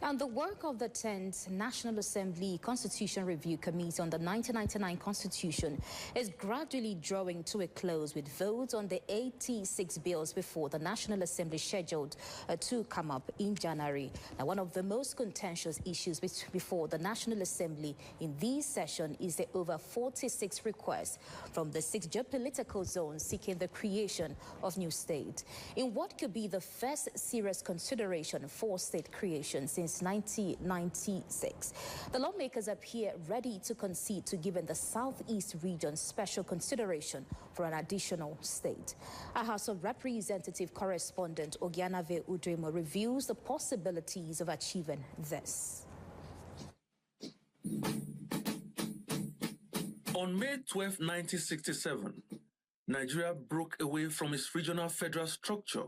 And the work of the 10th National Assembly Constitution Review Committee on the 1999 Constitution is gradually drawing to a close, with votes on the 86 bills before the National Assembly scheduled to come up in January. Now, one of the most contentious issues before the National Assembly in this session is the over 46 requests from the 6 geopolitical zones seeking the creation of new states, in what could be the first serious consideration for state creation since 1996. The lawmakers appear ready to concede to giving the Southeast region special consideration for an additional state. Our House of Representative correspondent Ogianave Udremo reviews the possibilities of achieving this. On May 12, 1967, Nigeria broke away from its regional federal structure,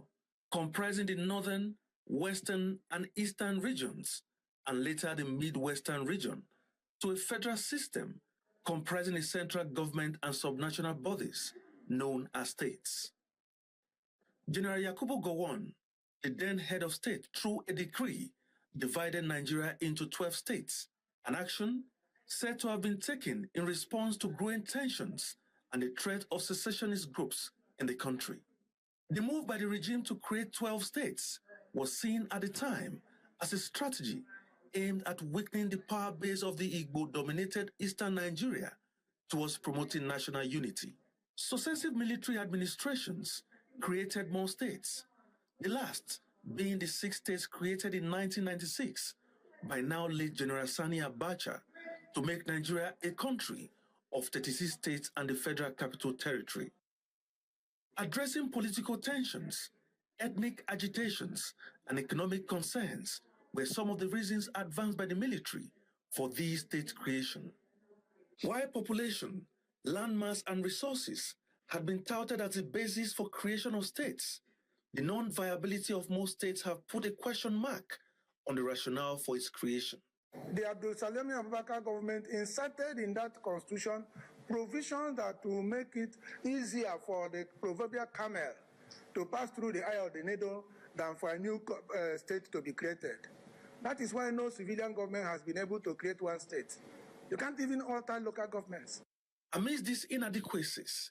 comprising the northern, western, and eastern regions, and later the Midwestern region, to a federal system comprising a central government and subnational bodies known as states. General Yakubu Gowon, the then head of state, through a decree, divided Nigeria into 12 states, an action said to have been taken in response to growing tensions and the threat of secessionist groups in the country. The move by the regime to create 12 states was seen at the time as a strategy aimed at weakening the power base of the Igbo-dominated eastern Nigeria towards promoting national unity. Successive military administrations created more states, the last being the 6 states created in 1996 by now late General Sani Abacha to make Nigeria a country of 36 states and the Federal Capital Territory. Addressing political tensions, ethnic agitations, and economic concerns were some of the reasons advanced by the military for these states' creation. While population, landmass, and resources had been touted as the basis for creation of states, the non-viability of most states have put a question mark on the rationale for its creation. The Abdul Salami Abubakar government inserted in that constitution provisions that will make it easier for the proverbial camel to pass through the eye of the needle than for a new state to be created. That is why no civilian government has been able to create one state. You can't even alter local governments. Amidst these inadequacies,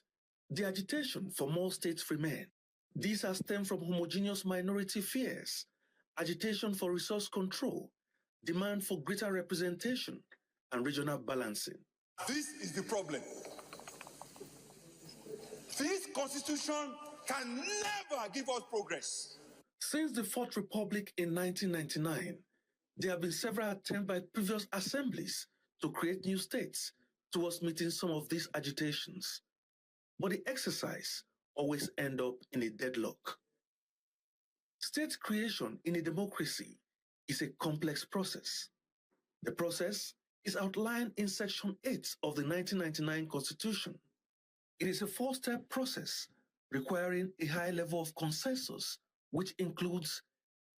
the agitation for more states remained. These have stemmed from homogeneous minority fears, agitation for resource control, demand for greater representation, and regional balancing. This is the problem. This constitution can never give us progress. Since the Fourth Republic in 1999, there have been several attempts by previous assemblies to create new states towards meeting some of these agitations. But the exercise always ends up in a deadlock. State creation in a democracy is a complex process. The process is outlined in Section 8 of the 1999 Constitution. It is a 4-step process requiring a high level of consensus, which includes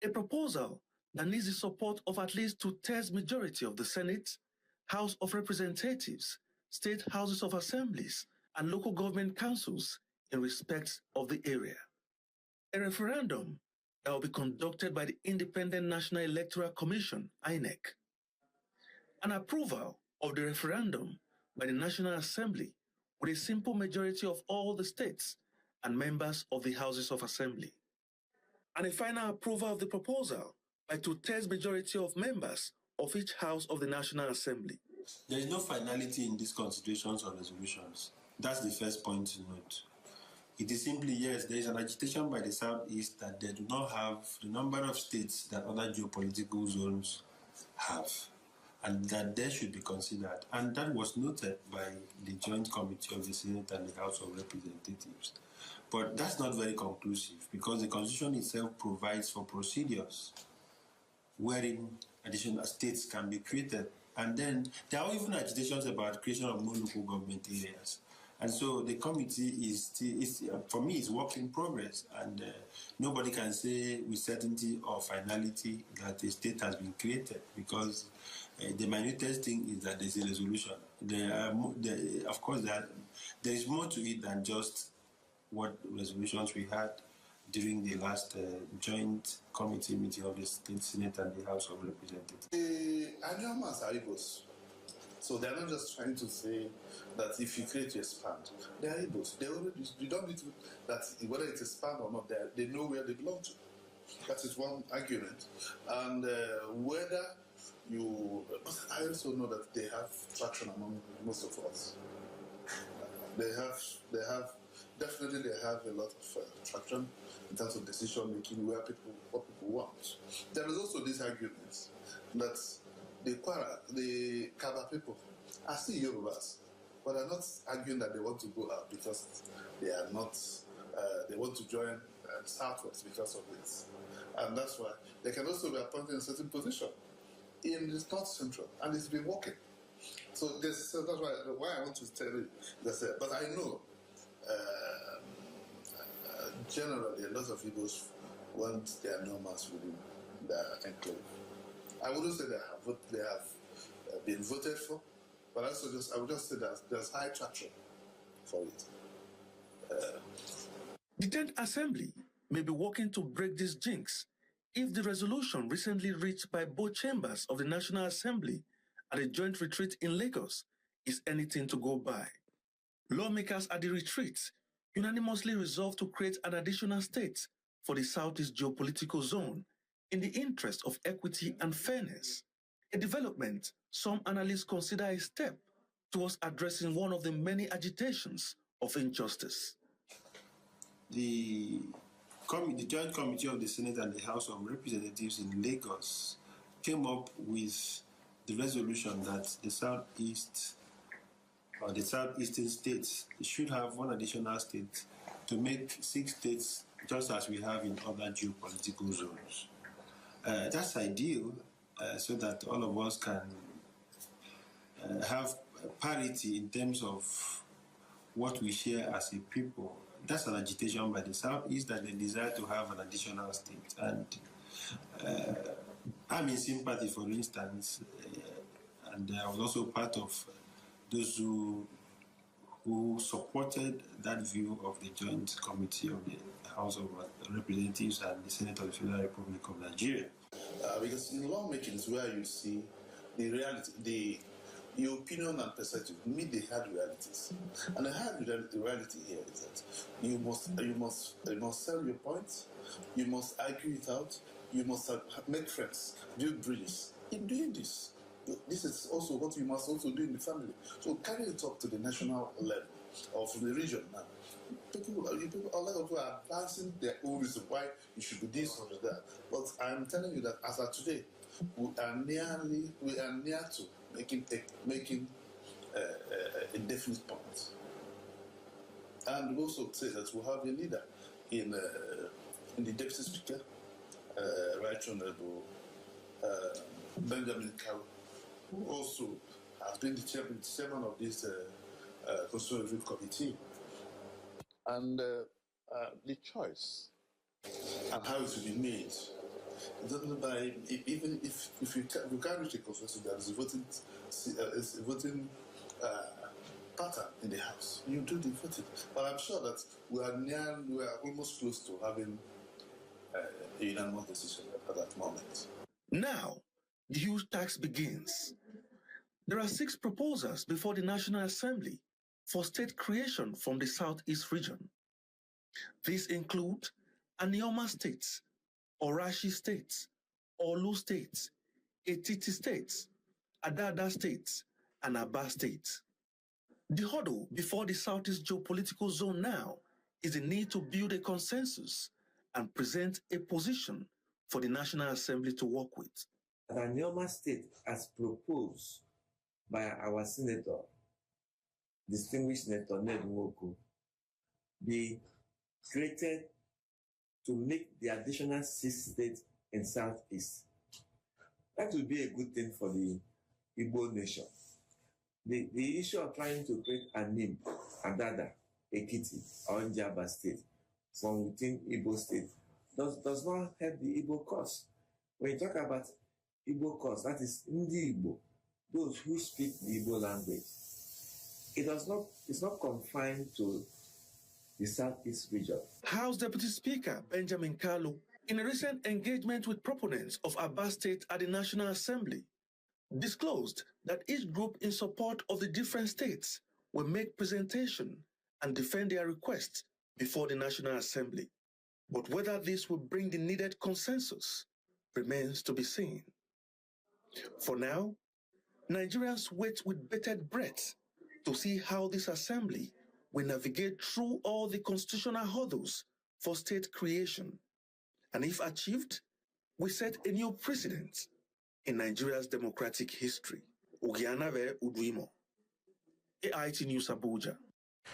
a proposal that needs the support of at least 2/3 majority of the Senate, House of Representatives, state houses of assemblies, and local government councils in respect of the area. A referendum that will be conducted by the Independent National Electoral Commission, INEC. An approval of the referendum by the National Assembly with a simple majority of all the states and members of the Houses of Assembly. And a final approval of the proposal by 2/3 majority of members of each House of the National Assembly. There is no finality in these constitutions or resolutions. That's the first point to note. It is simply, yes, there is an agitation by the Southeast that they do not have the number of states that other geopolitical zones have, and that they should be considered. And that was noted by the Joint Committee of the Senate and the House of Representatives. But that's not very conclusive, because the Constitution itself provides for procedures wherein additional states can be created. And then there are even agitations about creation of more local government areas. And so the committee is for me, is work in progress, and nobody can say with certainty or finality that a state has been created, because the minutest thing is that there's a resolution. Of course, there is more to it than just what resolutions we had, during the last joint committee meeting of the State Senate and the House of Representatives? The Anyomas are Igbos. So they're not just trying to say that if you create, you expand. They are Igbos. They already, you don't need to, that whether it's expand or not, they know where they belong to. That is one argument. And whether you, but I also know that they have traction among most of us. Definitely they have a lot of traction in terms of decision making, what people want. There is also this argument that the Kaba people are still Yorubas, but are not arguing that they want to go out because they are not, they want to join Southwest because of this. And that's why they can also be appointed in a certain position in the North Central, and it's been working. So that's why I want to tell you that. But I know generally a lot of Igbos want their normas within their enclave. I wouldn't say they have been voted for, but I would just say that there's high traction for it. The 10th Assembly may be working to break this jinx if the resolution recently reached by both chambers of the National Assembly at a joint retreat in Lagos is anything to go by. Lawmakers at the retreat unanimously resolved to create an additional state for the Southeast geopolitical zone in the interest of equity and fairness, a development some analysts consider a step towards addressing one of the many agitations of injustice. The Joint Committee of the Senate and the House of Representatives in Lagos came up with the resolution that the Southeast or the Southeastern states should have one additional state to make 6 states just as we have in other geopolitical zones. That's ideal so that all of us can have parity in terms of what we share as a people. That's an agitation by the Southeast that they desire to have an additional state. And I'm in sympathy, for instance, and I was also part of those who supported that view of the Joint Committee of the House of Representatives and the Senate of the Federal Republic of Nigeria. Because in lawmaking is where you see the reality, the opinion and perspective meet the hard realities. And the hard reality here is that you must sell your points, you must argue it out, you must make friends, build bridges. In doing this, this is also what you must also do in the family. So carry it up to the national level or from the region now. A lot of people are advancing their own reason why it should be this or that. But I'm telling you that as of today, we are near to making a definite point. And we also say that we have a leader in the Deputy Speaker, Right Honorable Benjamin Kalu, who also has been the chairman of this Constitutional Review Committee. And the choice and how it will be made, even if you can't reach a consensus, there is a voting pattern in the House. You do the voting. But I'm sure that we are almost close to having a unanimous decision at that moment. Now, the huge task begins. There are 6 proposals before the National Assembly for state creation from the Southeast region. These include Anioma states, Orashi states, Olu states, Etiti states, Adada states, and Aba states. The hurdle before the Southeast geopolitical zone now is the need to build a consensus and present a position for the National Assembly to work with. The Anioma state, as proposed by our senator, distinguished Senator Ned Nwoko, be created to make the additional 6 states in Southeast. That would be a good thing for the Igbo nation. The issue of trying to create Anim, Adada, Ekiti, or Njaba state from within Igbo state does not help the Igbo cause. When you talk about Igbo cause, that is Ndi Igbo, those who speak the Igbo language. It's not confined to the Southeast region. House Deputy Speaker Benjamin Kalu, in a recent engagement with proponents of Aba State at the National Assembly, disclosed that each group in support of the different states will make presentation and defend their requests before the National Assembly. But whether this will bring the needed consensus remains to be seen. For now, Nigerians wait with bated breath to see how this assembly will navigate through all the constitutional hurdles for state creation. And if achieved, we set a new precedent in Nigeria's democratic history. Ugianave Udwimo, AIT News Abuja.